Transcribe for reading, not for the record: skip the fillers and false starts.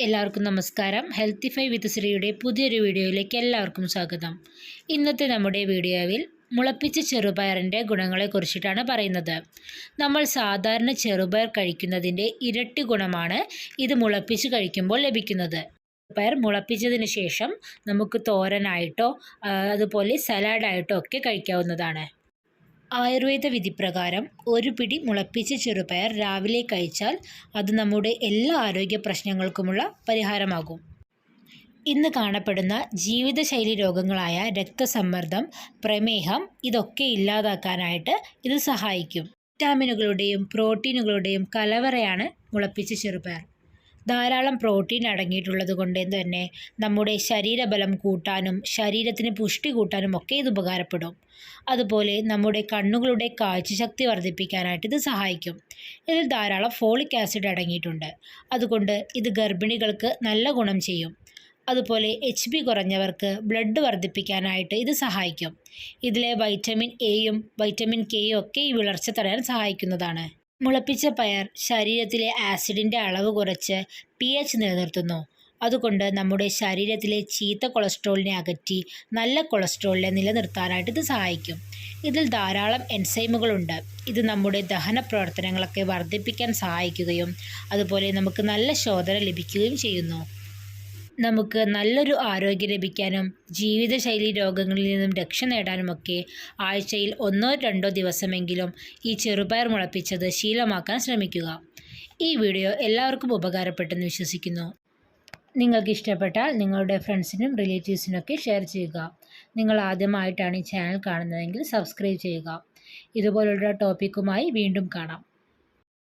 എല്ലാവർക്കും നമസ്കാരം. ഹെൽത്തിഫൈ വിത്ത് ശ്രീയുടെ പുതിയൊരു വീഡിയോയിലേക്ക് എല്ലാവർക്കും സ്വാഗതം. ഇന്നത്തെ നമ്മുടെ വീഡിയോയിൽ മുളപ്പിച്ച ചെറുപയറിൻ്റെ ഗുണങ്ങളെക്കുറിച്ചിട്ടാണ് പറയുന്നത്. നമ്മൾ സാധാരണ ചെറുപയർ കഴിക്കുന്നതിൻ്റെ ഇരട്ടി ഗുണമാണ് ഇത് മുളപ്പിച്ച് കഴിക്കുമ്പോൾ ലഭിക്കുന്നത്. പയർ മുളപ്പിച്ചതിന് ശേഷം നമുക്ക് തോരനായിട്ടോ അതുപോലെ സലാഡായിട്ടോ ഒക്കെ കഴിക്കാവുന്നതാണ്. ആയുർവേദ വിധിപ്രകാരം ഒരു പിടി മുളപ്പിച്ച ചെറുപയർ രാവിലെ കഴിച്ചാൽ അത് നമ്മുടെ എല്ലാ ആരോഗ്യ പ്രശ്നങ്ങൾക്കുമുള്ള പരിഹാരമാകും. ഇന്ന് കാണപ്പെടുന്ന ജീവിതശൈലി രോഗങ്ങളായ രക്തസമ്മർദ്ദം, പ്രമേഹം ഇതൊക്കെ ഇല്ലാതാക്കാനായിട്ട് ഇത് സഹായിക്കും. വിറ്റാമിനുകളുടെയും പ്രോട്ടീനുകളുടെയും കലവറയാണ് മുളപ്പിച്ച ചെറുപയർ. ധാരാളം പ്രോട്ടീൻ അടങ്ങിയിട്ടുള്ളത് കൊണ്ട് തന്നെ നമ്മുടെ ശരീരബലം കൂട്ടാനും ശരീരത്തിന് പുഷ്ടി കൂട്ടാനും ഒക്കെ ഇത് ഉപകാരപ്പെടും. അതുപോലെ നമ്മുടെ കണ്ണുകളുടെ കാഴ്ചശക്തി വർദ്ധിപ്പിക്കാനായിട്ട് ഇത് സഹായിക്കും. ഇതിൽ ധാരാളം ഫോളിക് ആസിഡ് അടങ്ങിയിട്ടുണ്ട്. അതുകൊണ്ട് ഇത് ഗർഭിണികൾക്ക് നല്ല ഗുണം ചെയ്യും. അതുപോലെ HB കുറഞ്ഞവർക്ക് ബ്ലഡ് വർദ്ധിപ്പിക്കാനായിട്ട് ഇത് സഹായിക്കും. ഇതിലെ വൈറ്റമിൻ എയും വൈറ്റമിൻ കെയും ഒക്കെ ഈ വിളർച്ച തടയാൻ സഹായിക്കുന്നതാണ്. മുളപ്പിച്ച പയർ ശരീരത്തിലെ ആസിഡിൻ്റെ അളവ് കുറച്ച് pH നിലനിർത്തുന്നു. അതുകൊണ്ട് നമ്മുടെ ശരീരത്തിലെ ചീത്ത കൊളസ്ട്രോളിനെ അകറ്റി നല്ല കൊളസ്ട്രോളിനെ നിലനിർത്താനായിട്ട് ഇത് സഹായിക്കും. ഇതിൽ ധാരാളം എൻസൈമുകളുണ്ട്. ഇത് നമ്മുടെ ദഹന പ്രവർത്തനങ്ങളൊക്കെ വർദ്ധിപ്പിക്കാൻ സഹായിക്കുകയും അതുപോലെ നമുക്ക് നല്ല ശോധന ലഭിക്കുകയും ചെയ്യുന്നു. നമുക്ക് നല്ലൊരു ആരോഗ്യം ലഭിക്കാനും ജീവിതശൈലി രോഗങ്ങളിൽ നിന്നും രക്ഷ നേടാനുമൊക്കെ ആഴ്ചയിൽ 1-2 ദിവസമെങ്കിലും ഈ ചെറുപയർ മുളപ്പിച്ചത് ശീലമാക്കാൻ ശ്രമിക്കുക. ഈ വീഡിയോ എല്ലാവർക്കും ഉപകാരപ്പെട്ടെന്ന് വിശ്വസിക്കുന്നു. നിങ്ങൾക്ക് ഇഷ്ടപ്പെട്ടാൽ നിങ്ങളുടെ ഫ്രണ്ട്സിനും റിലേറ്റീവ്സിനൊക്കെ ഷെയർ ചെയ്യുക. നിങ്ങൾ ആദ്യമായിട്ടാണ് ഈ ചാനൽ കാണുന്നതെങ്കിൽ സബ്സ്ക്രൈബ് ചെയ്യുക. ഇതുപോലുള്ള ടോപ്പിക്കുമായി വീണ്ടും കാണാം.